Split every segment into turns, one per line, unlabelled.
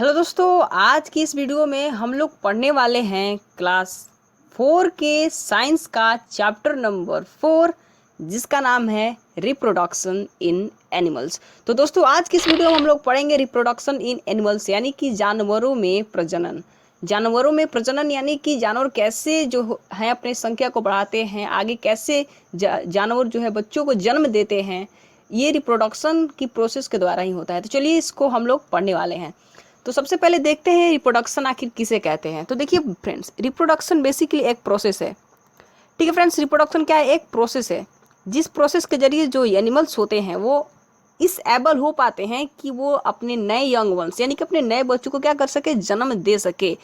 Hello दोस्तों, आज की इस वीडियो में हम लोग पढ़ने वाले हैं क्लास 4 के साइंस का चैप्टर नंबर 4, जिसका नाम है रिप्रोडक्शन इन एनिमल्स। तो दोस्तों, आज की इस वीडियो में हम लोग पढ़ेंगे रिप्रोडक्शन इन एनिमल्स, यानी कि जानवरों में प्रजनन। जानवरों में प्रजनन यानी कि जानवर कैसे हैं अपने संख्या को बढ़ाते हैं, आगे कैसे जानवर जो है बच्चों को जन्म देते हैं। ये रिप्रोडक्शन की प्रोसेस के द्वारा ही होता है। तो चलिए इसको हम लोग पढ़ने वाले हैं। तो सबसे पहले देखते हैं रिप्रोडक्शन आखिर किसे कहते हैं। तो देखिए फ्रेंड्स, रिप्रोडक्शन बेसिकली एक प्रोसेस है। ठीक है फ्रेंड्स, रिप्रोडक्शन क्या है? एक प्रोसेस है जिस प्रोसेस के जरिए जो एनिमल्स होते हैं वो इस एबल हो पाते हैं कि वो अपने नए यंग वंस यानी कि अपने नए बच्चों को क्या कर सके, जन्म दे सके।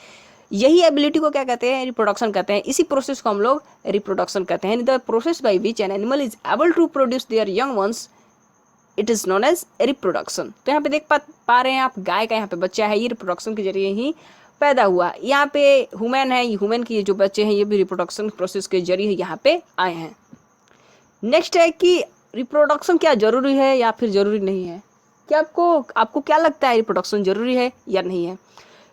यही एबिलिटी को क्या कहते हैं? रिप्रोडक्शन कहते हैं। इसी प्रोसेस को हम लोग रिप्रोडक्शन कहते हैं। The process by which an animal is able to produce their young ones, it is known as reproduction. तो यहाँ पे देख पा रहे हैं आप, गाय का यहाँ पे बच्चा है, ये रिप्रोडक्शन के जरिए ही पैदा हुआ। यहाँ पे ह्यूमन है, ह्यूमन के जो बच्चे हैं ये भी रिप्रोडक्शन प्रोसेस के जरिए यहाँ पे आए हैं। नेक्स्ट है कि रिप्रोडक्शन क्या जरूरी है या फिर जरूरी नहीं है। क्या आपको क्या लगता है, रिप्रोडक्शन जरूरी है या नहीं है?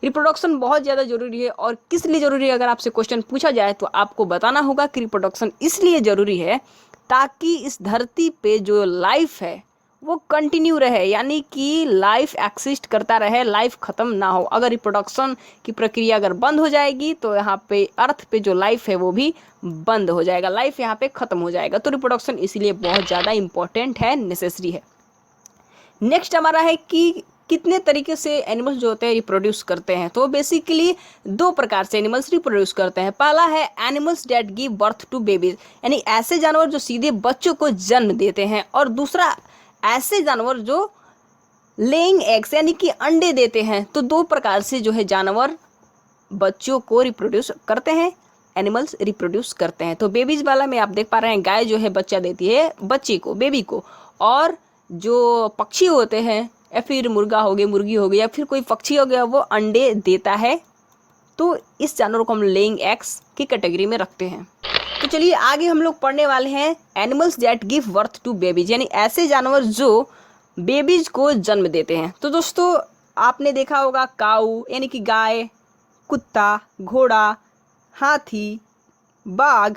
रिप्रोडक्शन बहुत ज़्यादा जरूरी है। और किस लिए जरूरी है, अगर आपसे क्वेश्चन पूछा जाए तो आपको बताना होगा कि रिप्रोडक्शन इसलिए जरूरी है ताकि इस धरती पे जो लाइफ है वो कंटिन्यू रहे, यानी कि लाइफ एक्सिस्ट करता रहे, लाइफ खत्म ना हो। अगर रिप्रोडक्शन की प्रक्रिया अगर बंद हो जाएगी तो यहाँ पे अर्थ पे जो लाइफ है वो भी बंद हो जाएगा, लाइफ यहाँ पे खत्म हो जाएगा। तो रिप्रोडक्शन इसीलिए बहुत ज़्यादा इंपॉर्टेंट है, नेसेसरी है। नेक्स्ट हमारा है कि कितने तरीके से एनिमल्स जो होते हैं रिप्रोड्यूस करते हैं। तो बेसिकली दो प्रकार से एनिमल्स रिप्रोड्यूस करते हैं। पहला है animals that give birth to babies, यानी ऐसे जानवर जो सीधे बच्चों को जन्म देते हैं। और दूसरा ऐसे जानवर जो लेइंग एग्स यानी कि अंडे देते हैं। तो दो प्रकार से जो है जानवर बच्चों को रिप्रोड्यूस करते हैं, एनिमल्स रिप्रोड्यूस करते हैं। तो बेबीज वाला में आप देख पा रहे हैं, गाय जो है बच्चा देती है बच्चे को, बेबी को। और जो पक्षी होते हैं या फिर मुर्गा हो गया, मुर्गी हो गई या फिर कोई पक्षी हो गया, वो अंडे देता है। तो इस जानवर को हम लेइंग एग्स की कैटेगरी में रखते हैं। तो चलिए आगे हम लोग पढ़ने वाले हैं animals that give birth to babies, यानी ऐसे जानवर जो बेबीज को जन्म देते हैं। तो दोस्तों, आपने देखा होगा काऊ यानी कि गाय, कुत्ता, घोड़ा, हाथी, बाघ,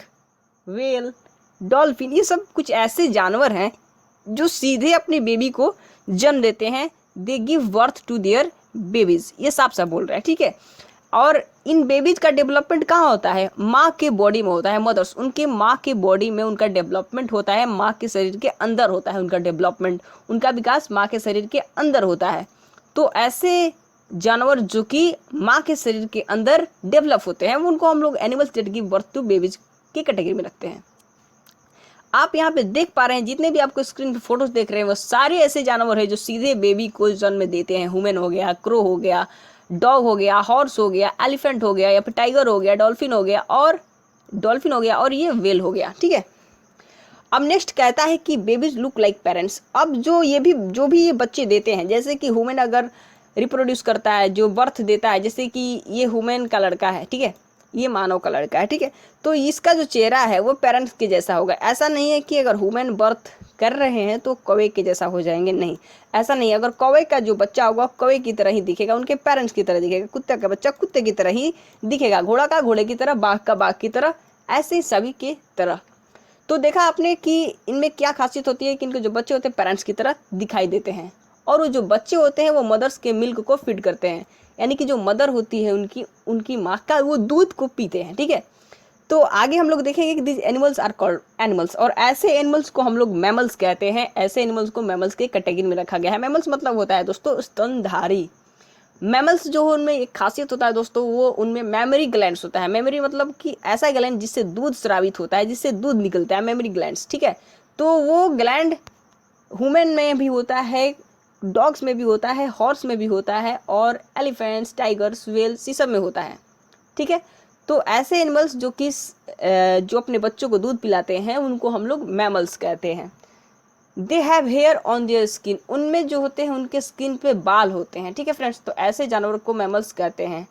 व्हेल, डॉल्फिन, ये सब कुछ ऐसे जानवर हैं जो सीधे अपने बेबी को जन्म देते हैं। They give birth to their babies, ये साफ साफ बोल रहा है। ठीक है। और इन बेबीज का डेवलपमेंट कहाँ होता है? माँ के बॉडी में होता है। मदर्स, उनके माँ के बॉडी में उनका डेवलपमेंट होता है, माँ के शरीर के अंदर होता है उनका डेवलपमेंट, उनका विकास माँ के शरीर के अंदर होता है। तो ऐसे जानवर जो कि माँ के शरीर के अंदर डेवलप होते हैं उनको हम लोग animals that give birth to babies की कैटेगरी में रखते हैं। आप यहाँ पे देख पा रहे हैं, जितने भी आपको स्क्रीन पे फोटोज देख रहे हैं वो सारे ऐसे जानवर हैं जो सीधे बेबी को जन्म देते हैं। ह्यूमन हो गया, क्रो हो गया, डॉग हो गया, हॉर्स हो गया, एलिफेंट हो गया, या फिर टाइगर हो गया, डॉल्फिन हो गया और ये व्हेल हो गया। ठीक है। अब नेक्स्ट कहता है कि बेबीज लुक लाइक पेरेंट्स। अब जो भी ये बच्चे देते हैं, जैसे कि ह्यूमन अगर रिप्रोड्यूस करता है, जो बर्थ देता है, जैसे कि ये ह्यूमन का लड़का है, ठीक है, ये मानव का लड़का है, ठीक है, तो इसका जो चेहरा है वो पेरेंट्स के जैसा होगा। ऐसा नहीं है कि अगर ह्यूमन बर्थ कर रहे हैं तो कौवे के जैसा हो जाएंगे, नहीं, ऐसा नहीं है। अगर कौवे का जो बच्चा होगा कौवे की तरह ही दिखेगा, उनके पेरेंट्स की तरह दिखेगा, कुत्ते का बच्चा कुत्ते की तरह ही दिखेगा, घोड़ा का घोड़े की तरह, बाघ का बाघ की तरह, ऐसे ही सभी की तरह। तो देखा आपने कि इनमें क्या खासियत होती है कि इनके जो बच्चे होते हैं पेरेंट्स की तरह दिखाई देते हैं। और वो जो बच्चे होते हैं वो मदर्स के मिल्क को फीड करते हैं, यानी कि जो मदर होती है उनकी माँ का वो दूध को पीते हैं। ठीक है। तो आगे हम लोग देखेंगे कि this animals are called animals, और ऐसे एनिमल्स को हम लोग मैमल्स कहते हैं। ऐसे एनिमल्स को मैमल्स के कैटेगरी में रखा गया है। मैमल्स मतलब होता है दोस्तों स्तनधारी। मैमल्स जो उनमें एक खासियत होता है दोस्तों, वो उनमें मेमोरी ग्लैंड्स होता है। मेमोरी मतलब कि ऐसा ग्लैंड जिससे दूध स्रावित होता है, जिससे दूध निकलता है, मेमोरी ग्लैंड्स। ठीक है। तो वो ग्लैंड ह्यूमन में भी होता है, डॉग्स में भी होता है, हॉर्स में भी होता है, और एलिफेंट्स, टाइगर्स, व्हेल्स, ये सब में होता है। ठीक है। तो ऐसे एनिमल्स जो अपने बच्चों को दूध पिलाते हैं उनको हम लोग मैमल्स कहते हैं। They have hair on their skin, उनमें जो होते हैं उनके स्किन पे बाल होते हैं। ठीक है फ्रेंड्स, तो ऐसे जानवर को मैमल्स कहते हैं।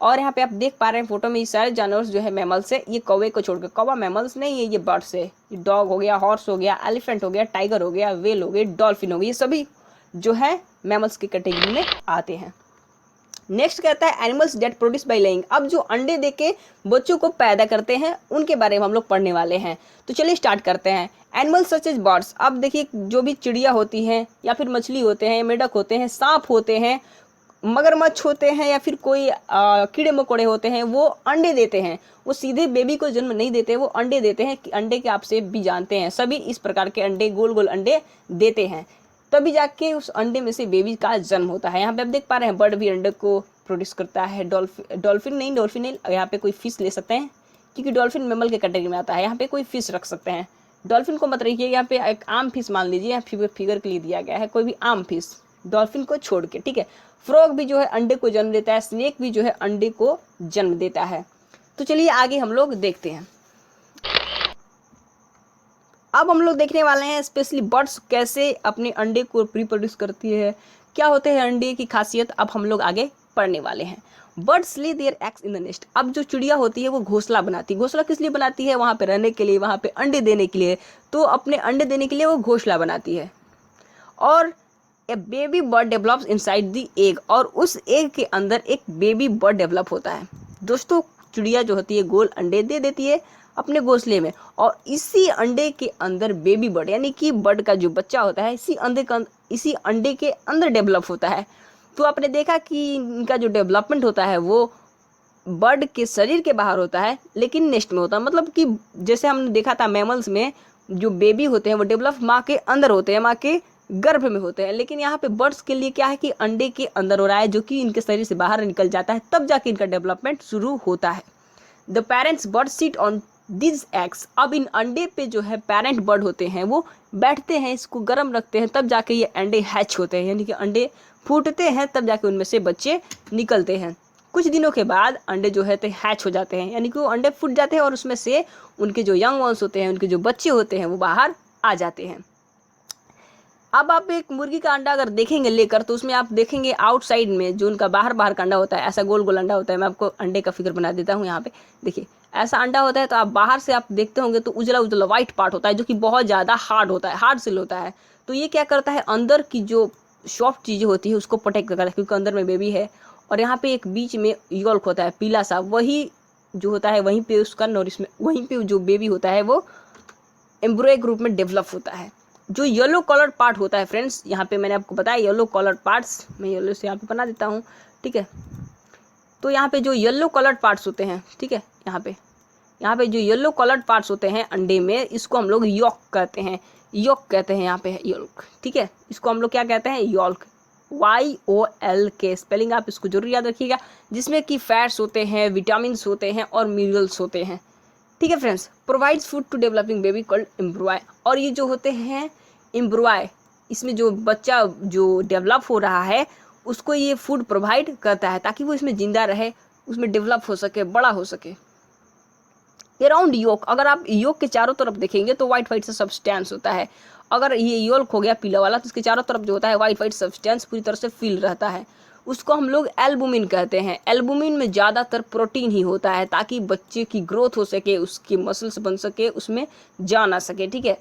और यहाँ पे आप देख पा रहे हैं फोटो में ये सारे जानवर जो है मैमल्स है। ये कौवे को छोड़कर, कौवा मैमल्स नहीं है, ये बर्ड्स है। ये डॉग हो गया, हॉर्स हो गया, एलिफेंट हो गया, टाइगर हो गया, व्हेल हो गई, डॉल्फिन हो गई, ये सभी जो है मैमल्स की कैटेगरी में आते हैं। नेक्स्ट कहता है animals that produce by laying. अब जो अंडे देके बच्चों को पैदा करते हैं उनके बारे में हम लोग पढ़ने वाले हैं। तो चलिए स्टार्ट करते हैं। Animals such as birds. अब देखिए जो भी चिड़िया होती हैं या फिर मछली होते हैं, मेढक होते हैं, सांप होते हैं, मगरमच्छ होते हैं या फिर कोई कीड़े मकोड़े होते हैं, वो अंडे देते हैं। वो सीधे बेबी को जन्म नहीं देते, वो अंडे देते हैं। अंडे के आप से भी जानते हैं, सभी इस प्रकार के अंडे, गोल गोल अंडे देते हैं, तभी जाके उस अंडे में से बेबी का जन्म होता है। यहाँ पे आप देख पा रहे हैं बर्ड भी अंडे को प्रोड्यूस करता है। डॉल्फिन नहीं, यहाँ पे कोई फिश ले सकते हैं क्योंकि डॉल्फिन मेमल के कैटेगरी में आता है। यहाँ पे कोई फिश रख सकते हैं, डॉल्फिन को मत रखिए। यहाँ पे एक आम फिश मान लीजिए, फिगर के लिए दिया गया है, कोई भी आम फिश, डॉल्फिन को छोड़ के, ठीक है। फ्रॉग भी जो है अंडे को जन्म देता है, स्नेक भी जो है अंडे को जन्म देता है। तो चलिए आगे हम लोग देखते हैं। अब हम लोग देखने वाले हैं स्पेशली बर्ड्स कैसे अपने अंडे को रिप्रोड्यूस करती है, क्या होते हैं अंडे की खासियत, अब हम लोग आगे पढ़ने वाले हैं। Birds lay their eggs in the nest. अब जो चिड़िया होती है वो घोंसला बनाती है। घोंसला किस लिए बनाती है? वहाँ पे रहने के लिए, वहाँ पे अंडे देने के लिए। तो अपने अंडे देने के लिए वो घोंसला बनाती है। और a baby bird develops inside the egg, और उस एग के अंदर एक बेबी बर्ड डेवलप होता है। दोस्तों चिड़िया जो होती है गोल अंडे दे देती है अपने घोंसले में, और इसी अंडे के अंदर बेबी बर्ड यानी कि बर्ड का जो बच्चा होता है इसी अंडे के अंदर डेवलप होता है। तो आपने देखा कि इनका जो डेवलपमेंट होता है वो बर्ड के शरीर के बाहर होता है लेकिन नेस्ट में होता है। मतलब कि जैसे हमने देखा था मैमल्स में जो बेबी होते हैं वो डेवलप माँ के अंदर होते हैं, माँ के गर्भ में होते हैं, लेकिन यहाँ पे बर्ड्स के लिए क्या है कि अंडे के अंदर हो रहा है, जो कि इनके शरीर से बाहर निकल जाता है, तब जाके इनका डेवलपमेंट शुरू होता है। The parents bird sit on this eggs. अब इन अंडे पे जो है पेरेंट बर्ड होते हैं वो बैठते हैं, इसको गर्म रखते हैं, तब जाके ये अंडे हैच होते हैं, यानी कि अंडे फूटते हैं, तब जाके उनमें से बच्चे निकलते हैं। कुछ दिनों के बाद अंडे जो है तो हैच हो जाते हैं, यानी कि वो अंडे फूट जाते हैं और उसमें से उनके जो यंग वंस होते हैं, उनके जो बच्चे होते हैं वो बाहर आ जाते हैं। अब आप एक मुर्गी का अंडा अगर देखेंगे लेकर, तो उसमें आप देखेंगे आउटसाइड में जो उनका बाहर का अंडा होता है, ऐसा गोल गोल अंडा होता है। मैं आपको अंडे का फिगर बना देता हूँ। यहाँ पे देखिए ऐसा अंडा होता है, तो आप बाहर से आप देखते होंगे तो उजला उजला व्हाइट पार्ट होता है, जो कि बहुत ज़्यादा हार्ड होता है, हार्ड सिल होता है। तो ये क्या करता है, अंदर की जो सॉफ्ट चीज़ें होती है उसको प्रोटेक्ट करता है, क्योंकि अंदर में बेबी है। और यहाँ पे एक बीच में यॉल्क होता है पीला सा, वही जो होता है वहीं पे उसका नॉरिशमेंट, वहीं पे जो बेबी होता है वो एम्ब्रॉय के रूप में डेवलप होता है। जो येलो कलर्ड पार्ट होता है फ्रेंड्स, यहाँ पे मैंने आपको बताया येलो कलर्ड पार्ट्स, मैं येलो से यहाँ पे बना देता हूँ, ठीक है। तो यहाँ पे जो येलो कलर्ड पार्ट्स होते हैं, ठीक है, यहाँ पे जो येलो कलर्ड पार्ट्स होते हैं अंडे में, इसको हम लोग यॉल्क कहते हैं, यॉल्क कहते हैं यहाँ पे यॉल्क, ठीक है। इसको हम लोग क्या कहते हैं, यॉल्क, YOLK स्पेलिंग आप इसको जरूर याद रखिएगा, जिसमें कि फैट्स होते हैं, विटामिन होते हैं और मिनरल्स होते हैं, ठीक है friends. Provides food to developing baby called embryo. और ये जो होते हैं एम्ब्रॉय, इसमें जो बच्चा जो डेवलप हो रहा है उसको ये फूड प्रोवाइड करता है ताकि वो इसमें जिंदा रहे, उसमें डेवलप हो सके, बड़ा हो सके। अराउंड योक, अगर आप योक के चारों तरफ देखेंगे तो वाइट वाइट सा सब्सटेंस होता है। अगर ये योल्क हो गया पीला वाला, तो इसके चारों तरफ जो होता है वाइट वाइट सब्सटेंस पूरी तरह से फिल रहता है, उसको हम लोग एल्बुमिन कहते हैं। एल्बुमिन में ज़्यादातर प्रोटीन ही होता है ताकि बच्चे की ग्रोथ हो सके, उसकी मसल्स बन सके, उसमें जान आ सके, ठीक है।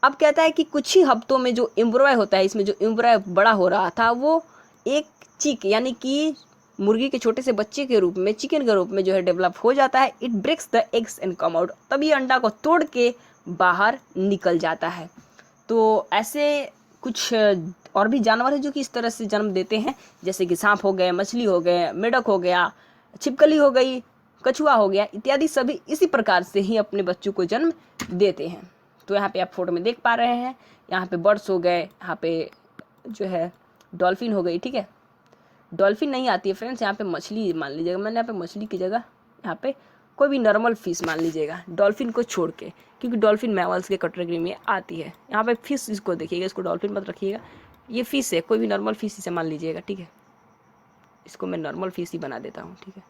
अब कहता है कि कुछ ही हफ्तों में जो एम्ब्रॉय होता है, इसमें जो एम्ब्रॉय बड़ा हो रहा था वो एक चिक यानी कि मुर्गी के छोटे से बच्चे के रूप में, चिकन के रूप में जो है डेवलप हो जाता है। It breaks the eggs and come out, तभी अंडा को तोड़ के बाहर निकल जाता है। तो ऐसे कुछ और भी जानवर हैं जो कि इस तरह से जन्म देते हैं, जैसे कि सांप हो गए, मछली हो गए, मेढक हो गया, छिपकली हो गई, कछुआ हो गया इत्यादि, सभी इसी प्रकार से ही अपने बच्चों को जन्म देते हैं। तो यहाँ पे आप फोटो में देख पा रहे हैं, यहाँ पे बर्ड्स हो गए, यहाँ पे जो है डॉल्फिन हो गई, ठीक है। डॉल्फिन नहीं आती है फ्रेंड्स, यहाँ पे मछली मान लीजिएगा, मैंने यहाँ पे मछली की जगह यहाँ पे कोई भी नॉर्मल फिश मान लीजिएगा, डॉल्फिन को छोड़ के, क्योंकि डॉल्फिन मैमल्स के कैटेगरी में आती है। यहाँ पे फिश इसको देखिएगा, इसको डॉल्फिन मत रखिएगा, ये फिश है, कोई भी नॉर्मल फिश इसे मान लीजिएगा, ठीक है। इसको मैं नॉर्मल फिश ही बना देता हूँ, ठीक है,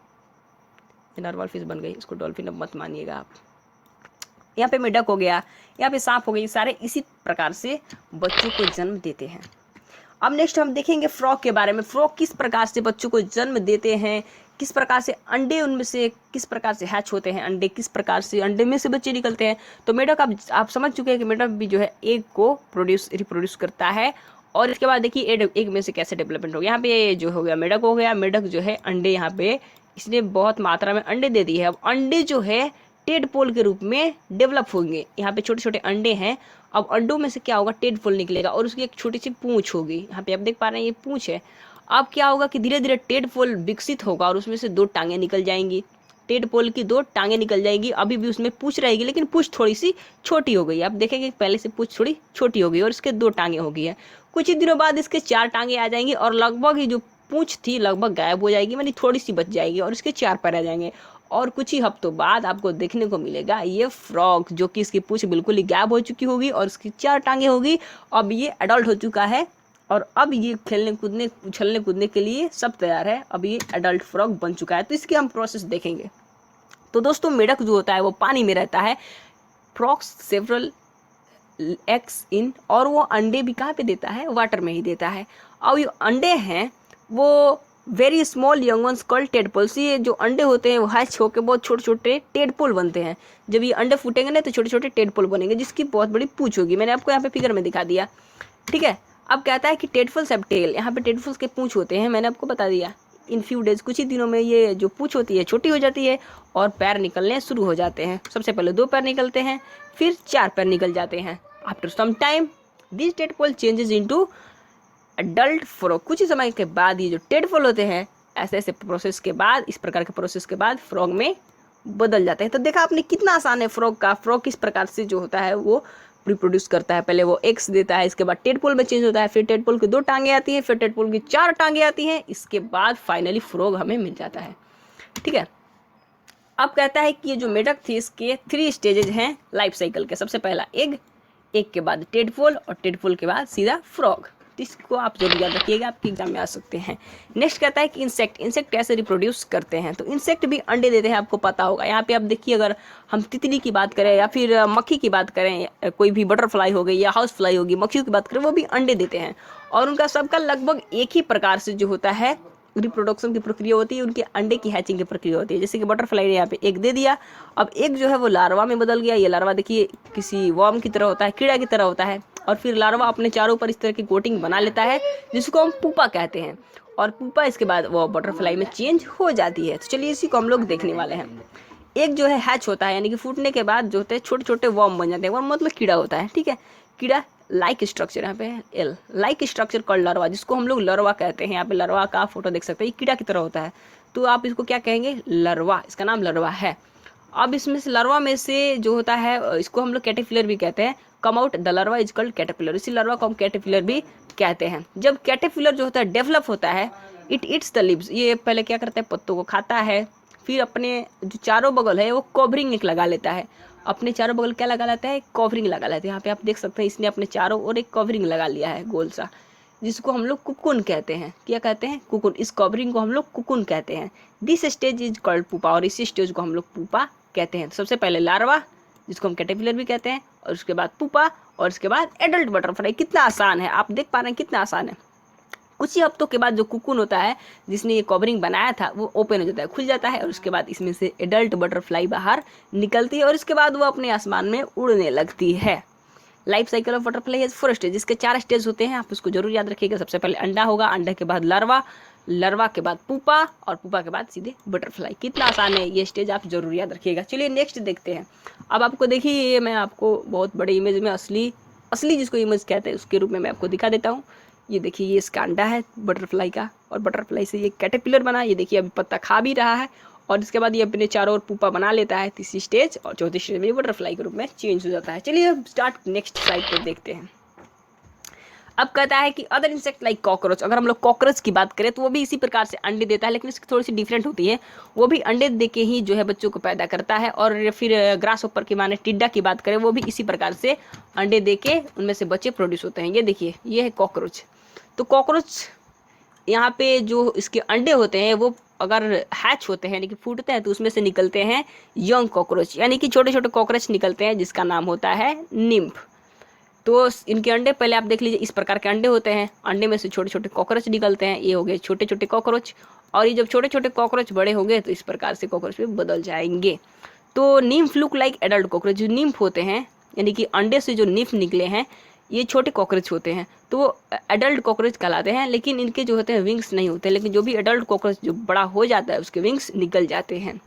ये नॉर्मल फिश बन गई, इसको डॉल्फिन अब मत मानिएगा आप। यहाँ पे मेढक हो गया, यहाँ पे सांप हो गई, सारे इसी प्रकार से बच्चों को जन्म देते हैं। अब नेक्स्ट हम देखेंगे फ्रॉग के बारे में। फ्रॉग किस प्रकार से बच्चों को जन्म देते हैं, किस प्रकार से अंडे उनमें से किस प्रकार से हैच होते हैं, अंडे किस प्रकार से अंडे में से बच्चे निकलते हैं। तो मेढक आप समझ चुके हैं कि मेढक भी जो है एग को रिप्रोड्यूस करता है और इसके बाद देखिए एक में से कैसे डेवलपमेंट हो गया। यहाँ पे जो हो गया मेढक हो गया, मेढक जो है अंडे यहाँ पे इसने बहुत मात्रा में अंडे दे दिए है। अब अंडे जो है टेडपोल के रूप में डेवलप होंगे। यहाँ पे छोटे छोटे अंडे हैं। अब अंडों में से क्या होगा, टेडपोल निकलेगा और उसकी एक छोटी सी पूंछ होगी। यहाँ पे आप देख पा रहे हैं ये पूंछ है। अब क्या होगा कि धीरे धीरे टेडपोल विकसित होगा और उसमें से 2 टांगें निकल जाएंगी। टेडपोल की 2 टांगें निकल जाएगी। अभी भी उसमें पूंछ रहेगी लेकिन पूंछ थोड़ी सी छोटी हो गई। आप देखेंगे पहले से पूंछ थोड़ी छोटी हो गई और इसके 2 टांगें हो गई है। कुछ ही दिनों बाद इसके 4 टांगें आ जाएंगी और लगभग ही जो पूंछ थी लगभग गायब हो जाएगी, यानी थोड़ी सी बच जाएगी और इसके 4 पैर आ जाएंगे। और कुछ ही हफ्तों बाद आपको देखने को मिलेगा ये फ्रॉग, जो कि इसकी पूंछ बिल्कुल ही गायब हो चुकी होगी और इसकी 4 टांगें होगी। अब ये एडल्ट हो चुका है और अब ये खेलने कूदने उछलने कूदने के लिए सब तैयार है। अब ये एडल्ट फ्रॉग बन चुका है। तो इसकी हम प्रोसेस देखेंगे। तो दोस्तों मेढक जो होता है वो पानी में रहता है। फ्रॉग्स सेवरल एग्स इन, और वो अंडे भी कहाँ पे देता है, वाटर में ही देता है। और ये अंडे हैं वो very small young ones called tadpoles. ये जो अंडे होते हैं वो हैच होकर बहुत छोटे छोटे टेडपोल बनते हैं। जब ये अंडे फूटेंगे ना तो छोटे छोटे टेडपोल बनेंगे जिसकी बहुत बड़ी पूंछ होगी। मैंने आपको यहाँ पे फिगर में दिखा दिया, ठीक है। अब कहता है कि टेडपोल्स हैव टेल, यहाँ पे टेडपोल्स के पूंछ होते हैं, मैंने आपको बता दिया। इन फ्यू डेज, कुछ ही दिनों में ये जो पूंछ होती है छोटी हो जाती है और पैर निकलने शुरू हो जाते हैं। सबसे पहले 2 पैर निकलते हैं, फिर 4 पैर निकल जाते हैं। After some time this tadpole changes into adult frog. कुछ ही समय के बाद ये जो टेडपोल होते हैं ऐसे ऐसे प्रोसेस के बाद, इस प्रकार के प्रोसेस के बाद फ्रॉग में बदल जाते हैं। तो देखा आपने कितना आसान है फ्रॉग का। फ्रॉग किस प्रकार से जो होता है वो रिप्रोड्यूस करता है। पहले वो एग्स देता है, इसके बाद टेडपोल में चेंज होता है, फिर टेडपोल की 2 टांगें आती हैं, फिर टेडपोल की 4 टांगें आती हैं, इसके बाद फाइनली फ्रॉग हमें मिल जाता है, ठीक है। अब कहता है कि ये जो मेढक थी इसके 3 स्टेजेस हैं लाइफ साइकिल के। सबसे पहला एग के बाद टेडपोल और टेडपोल के बाद सीधा फ्रॉग। इसको आप जरूर याद रखिएगा, आपके एग्जाम में आ सकते हैं। नेक्स्ट कहता है कि इंसेक्ट कैसे रिप्रोड्यूस करते हैं। तो इंसेक्ट भी अंडे देते हैं, आपको पता होगा। यहाँ पे आप देखिए, अगर हम तितली की बात करें या फिर मक्खी की बात करें, कोई भी बटरफ्लाई हो गई या हाउस फ्लाई होगी, मक्खियों की बात करें, वो भी अंडे देते हैं। और उनका सबका लगभग एक ही प्रकार से जो होता है रिप्रोडक्शन की प्रक्रिया होती है, उनके अंडे की हैचिंग की प्रक्रिया होती है। जैसे कि बटरफ्लाई ने यहाँ पे एग दे दिया, अब एग जो है वो लार्वा में बदल गया। ये लार्वा देखिए किसी वर्म की तरह होता है, कीड़ा की तरह होता है। और फिर लार्वा अपने चारों पर इस तरह की कोटिंग बना लेता है जिसको हम पुपा कहते हैं। और पुपा इसके बाद वो बटरफ्लाई में चेंज हो जाती है। तो चलिए इसी को हम लोग देखने वाले हैं। एक जो है हैच होता है, यानी कि फूटने के बाद जो होते हैं छोटे छोटे वर्म बन जाते हैं। वर्म मतलब कीड़ा होता है, ठीक है। कीड़ा लाइक स्ट्रक्चर, यहाँ पे L like structure called larva, जिसको हम लोग लार्वा कहते हैं। यहाँ पे लार्वा का फोटो देख सकते हैं, ये कीड़ा की तरह होता है, तो आप इसको क्या कहेंगे, लार्वा। इसका नाम लार्वा है। अब इसमें से लार्वा में से जो होता है इसको हम लोग कैटरपिलर भी कहते हैं। Come out the larva is called caterpillar. इसी लार्वा को हम कैटरपिलर भी कहते हैं। जब कैटरपिलर जो होता है डेवलप होता है, इट ईट्स द लीव्स। ये पहले क्या करता है, पत्तों को खाता है, फिर अपने जो चारों बगल है वो कवरिंग एक लगा लेता है। अपने चारों बगल क्या लगा लेता है, कवरिंग लगा लेता है। यहाँ पे आप देख सकते हैं इसने अपने चारों ओर एक कवरिंग लगा लिया है गोल सा, जिसको हम लोग कुकुन कहते हैं। क्या कहते हैं, कुकुन। इस कवरिंग को हम लोग कुकुन कहते हैं। This stage is called pupa, और इसी स्टेज को हम लोग पुपा कहते हैं। सबसे पहले लार्वा, जिसको हम कैटरपिलर भी कहते हैं, और उसके बाद पुपा, और उसके बाद एडल्ट बटरफ्लाई। कितना आसान है, आप देख पा रहे हैं कितना आसान है। कुछ ही हफ्तों के बाद जो कुकुन होता है जिसने ये कवरिंग बनाया था वो ओपन हो जाता है, खुल जाता है, और उसके बाद इसमें से एडल्ट बटरफ्लाई बाहर निकलती है और इसके बाद वो अपने आसमान में उड़ने लगती है। Life cycle of butterfly has 4 stage. इसके 4 स्टेज होते हैं, आप उसको जरूर याद रखिएगा। सबसे पहले अंडा होगा, अंडे के बाद लार्वा, लार्वा के बाद पुपा, और पुपा के बाद सीधे बटरफ्लाई। कितना आसान है ये स्टेज, आप जरूर याद रखिएगा। चलिए नेक्स्ट देखते हैं। अब आपको देखिए, ये मैं आपको बहुत बड़े इमेज में असली जिसको इमेज कहते हैं उसके रूप में मैं आपको दिखा देता हूँ। ये देखिए, ये इसका अंडा है बटरफ्लाई का, और बटरफ्लाई से ये कैटरपिलर बना। ये देखिए अभी पत्ता खा भी रहा है, और इसके बाद ये अपने चारों ओर पुपा बना लेता है। तीसरी स्टेज और चौथी स्टेज में बटरफ्लाई के रूप में चेंज हो जाता है। चलिए अब स्टार्ट नेक्स्ट साइड पर देखते हैं। अब कहता है कि अदर इंसेक्ट लाइक कॉकरोच। अगर हम लोग कॉकरोच की बात करें तो वो भी इसी प्रकार से अंडे देता है, लेकिन इसकी थोड़ी सी डिफरेंट होती है। वो भी अंडे दे के ही जो है बच्चों को पैदा करता है। और फिर ग्रास ऊपर की माने टिड्डा की बात करें, वो भी इसी प्रकार से अंडे दे के उनमें से बच्चे प्रोड्यूस होते हैं। ये देखिए, ये है कॉकरोच। तो कॉकरोच यहाँ पे जो इसके अंडे होते हैं वो अगर हैच होते हैं, यानी कि फूटते हैं, तो उसमें से निकलते हैं यंग कॉकरोच, यानी कि छोटे छोटे कॉकरोच निकलते हैं, जिसका नाम होता है निम्फ। तो इनके अंडे पहले आप देख लीजिए, इस प्रकार के अंडे होते हैं। अंडे में से छोटे छोटे कॉकरोच निकलते हैं। ये हो गए छोटे छोटे कॉकरोच, और ये जब छोटे छोटे कॉकरोच बड़े होंगे तो इस प्रकार से कॉकरोच में बदल जाएंगे। तो nymph look like adult cockroach. जो निम्फ होते हैं, यानी कि अंडे से जो निम्फ निकले हैं, ये छोटे कॉकरोच होते हैं तो वो एडल्ट कॉकरोच कहलाते हैं, लेकिन इनके जो होते हैं विंग्स नहीं होते, लेकिन जो भी एडल्ट कॉकरोच जो बड़ा हो जाता है उसके विंग्स निकल जाते हैं।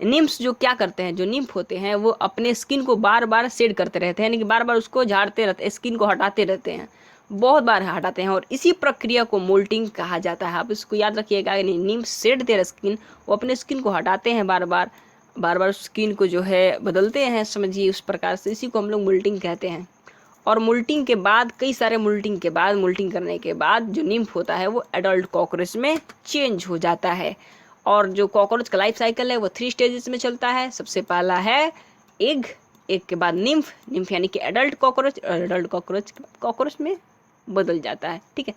निम्फ्स जो क्या करते हैं, जो निम्फ होते हैं वो अपने स्किन को बार बार शेड करते रहते हैं, यानी कि बार बार उसको झाड़ते रहते हैं, स्किन को हटाते रहते हैं, बहुत बार हटाते हैं, और इसी प्रक्रिया को मोल्टिंग कहा जाता है। आप इसको याद रखिएगा, निम्फ शेड देयर स्किन, वो अपने स्किन को हटाते हैं बार बार स्किन को जो है बदलते हैं, समझिए उस प्रकार से, इसी को हम लोग मोल्टिंग कहते हैं। और मोल्टिंग के बाद कई सारे मोल्टिंग करने के बाद जो निम्फ होता है वो एडल्ट कॉकरोच में चेंज हो जाता है। और जो कॉकरोच का लाइफ साइकिल है वो 3 स्टेजेस में चलता है। सबसे पहला है एग के बाद निम्फ यानी कि एडल्ट कॉकरोच, और एडल्ट कॉकरोच में बदल जाता है, ठीक है।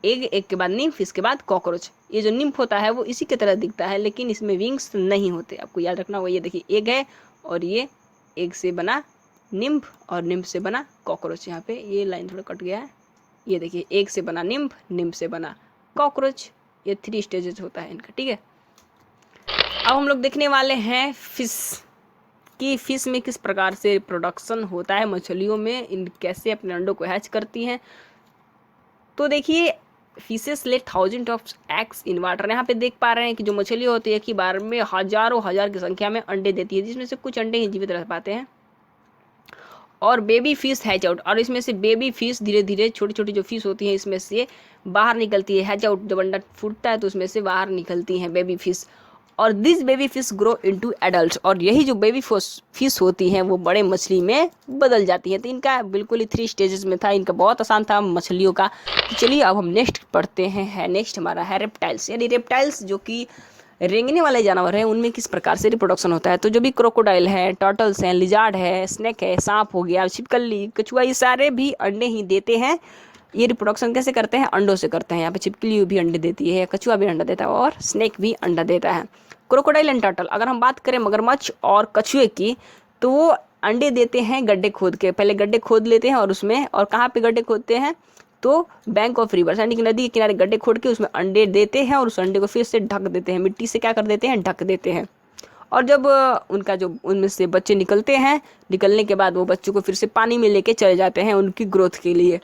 एग के बाद निम्फ, इसके बाद कॉकरोच। ये जो निम्फ होता है वो इसी की तरह दिखता है, लेकिन इसमें विंग्स नहीं होते, आपको याद रखना होगा। ये देखिए एग है, और ये एग से बना निम्फ, और निम्फ से बना कॉकरोच। यहाँ पे ये लाइन थोड़ा कट गया है, ये देखिए एग से बना निम्फ से बना कॉकरोच। ये 3 स्टेजेस होता है इनका, ठीक है। अब हम लोग देखने वाले हैं फिश में किस प्रकार से प्रोडक्शन होता है मछलियों में, इन कैसे अपने अंडों को हैच करती हैं। तो देखिए फिशेस ले 1000 ऑफ एग्स इन वाटर। यहाँ पे देख पा रहे हैं कि जो मछली होती है एक ही बार में हजारों की संख्या में अंडे देती है, जिसमें से कुछ अंडे ही जीवित रह पाते हैं, और बेबी फिश हैच आउट। और इसमें से बेबी फिश धीरे धीरे छोटी छोटी जो फिश होती हैं इसमें से बाहर निकलती है, हैच आउट, जब अंडा फूटता है तो उसमें से बाहर निकलती हैं बेबी फिश। और this baby fish grow into adult, और यही जो बेबी फिश होती हैं वो बड़े मछली में बदल जाती हैं। तो इनका बिल्कुल ही 3 स्टेजेस में था, इनका बहुत आसान था मछलियों का। तो चलिए अब हम नेक्स्ट पढ़ते हैं। नेक्स्ट हमारा है रेप्टाइल्स, यानी रेप्टाइल्स जो कि रेंगने वाले जानवर हैं, उनमें किस प्रकार से रिप्रोडक्शन होता है। तो जो भी क्रोकोडाइल है, टर्टल्स हैं, लिजार्ड है, स्नेक है, सांप हो गया, छिपकली, कछुआ, ये सारे भी अंडे ही देते हैं। ये रिप्रोडक्शन कैसे करते हैं, अंडों से करते हैं। यहाँ पे छिपकली भी अंडे देती है, कछुआ भी अंडा देता है, और स्नेक भी अंडा देता है। क्रोकोडाइल एंड टर्टल, अगर हम बात करें मगरमच्छ और कछुए की, तो वो अंडे देते हैं गड्ढे खोद के। पहले गड्ढे खोद लेते हैं, और उसमें, और कहाँ पे गड्ढे खोदते हैं, तो बैंक ऑफ रिवर्स यानी कि नदी के किनारे गड्ढे खोद के उसमें अंडे देते हैं, और उस अंडे को फिर से ढक देते हैं, मिट्टी से क्या कर देते हैं, ढक देते हैं। और जब उनका जो उनमें से बच्चे निकलते हैं, निकलने के बाद वो बच्चों को फिर से पानी में लेके चले जाते हैं उनकी ग्रोथ के लिए।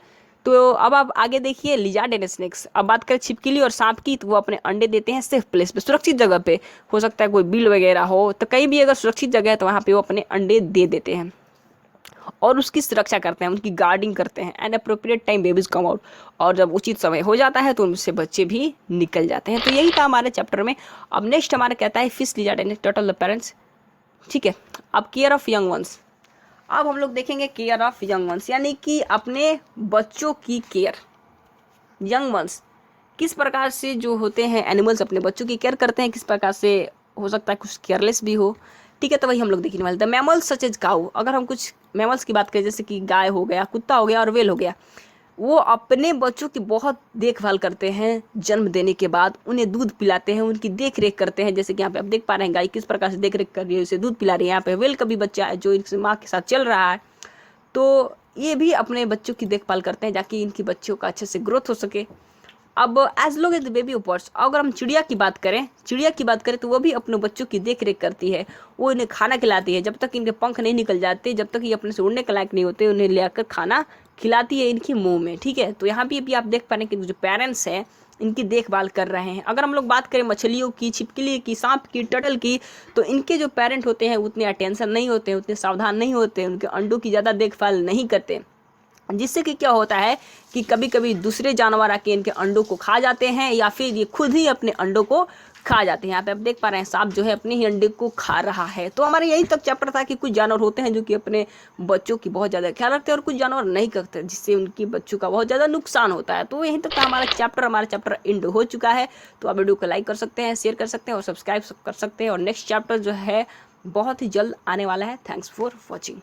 तो अब आप आगे देखिए लिजार्ड एंड स्नेक्स। अब बात करें छिपकली और सांप की, तो वो अपने अंडे देते हैं सेफ प्लेस पे, सुरक्षित जगह पे। हो सकता है कोई बिल वगैरह हो, तो कहीं भी अगर सुरक्षित जगह है तो वहाँ पे वो अपने अंडे दे देते हैं और उसकी सुरक्षा करते हैं, उनकी गार्डिंग करते हैं। And appropriate time babies come out, और जब उचित समय हो जाता है तो उनसे बच्चे भी निकल जाते हैं। तो यही था हमारे चैप्टर में। अब नेक्स्ट हमारा कहता है fish, lizard and turtle parents, ठीक है। अब केयर ऑफ यंग वंस। अब हम लोग देखेंगे केयर ऑफ यंग वंस, यानी कि अपने बच्चों की केयर। यंग वंस किस प्रकार से जो होते हैं एनिमल्स अपने बच्चों की केयर करते हैं, किस प्रकार से हो सकता है कुछ केयरलेस भी हो, ठीक है। तो वही हम लोग देखने वाले थे। मैमल्स सच एज काऊ, अगर हम कुछ मैमल्स की बात करें जैसे कि गाय हो गया, कुत्ता हो गया और व्हेल हो गया, वो अपने बच्चों की बहुत देखभाल करते हैं। जन्म देने के बाद उन्हें दूध पिलाते हैं, उनकी देख रेख करते हैं। जैसे कि यहाँ पे आप देख पा रहे हैं गाय किस प्रकार से देख रेख कर रही है, उसे दूध पिला रही है। यहाँ पे व्हेल का भी बच्चा है जो इनसे माँ के साथ चल रहा है, तो ये भी अपने बच्चों की देखभाल करते हैं ताकि इनकी बच्चों का अच्छे से ग्रोथ हो सके। अब as long as the baby birds, अगर हम चिड़िया की बात करें तो वो भी अपने बच्चों की देख रेख करती है। वो इन्हें खाना खिलाती है, जब तक इनके पंख नहीं निकल जाते, जब तक ये अपने से उड़ने के लायक नहीं होते, उन्हें ले आकर खाना खिलाती है इनके मुंह में, ठीक है। तो यहाँ भी आप देख पा रहे हैं कि जो पेरेंट्स हैं इनकी देखभाल कर रहे हैं। अगर हम लोग बात करें मछलियों की, छिपकली की, सांप की, टर्टल की, तो इनके जो पेरेंट होते हैं उतने अटेंशन नहीं होते हैं, उतने सावधान नहीं होते हैं, उनके अंडों की ज़्यादा देखभाल नहीं करते, जिससे कि क्या होता है कि कभी कभी दूसरे जानवर आके इनके अंडों को खा जाते हैं, या फिर ये खुद ही अपने अंडों को खा जाते हैं। यहाँ पे आप देख पा रहे हैं सांप जो है अपने ही अंडे को खा रहा है। तो हमारे यही तक चैप्टर था कि कुछ जानवर होते हैं जो कि अपने बच्चों की बहुत ज़्यादा ख्याल रखते हैं और कुछ जानवर नहीं करते, जिससे उनकी बच्चों का बहुत ज़्यादा नुकसान होता है। तो यहीं तक हमारा चैप्टर एंड हो चुका है। तो आप वीडियो को लाइक कर सकते हैं, शेयर कर सकते हैं और सब्सक्राइब कर सकते हैं। और नेक्स्ट चैप्टर जो है बहुत ही जल्द आने वाला है। Thanks for watching.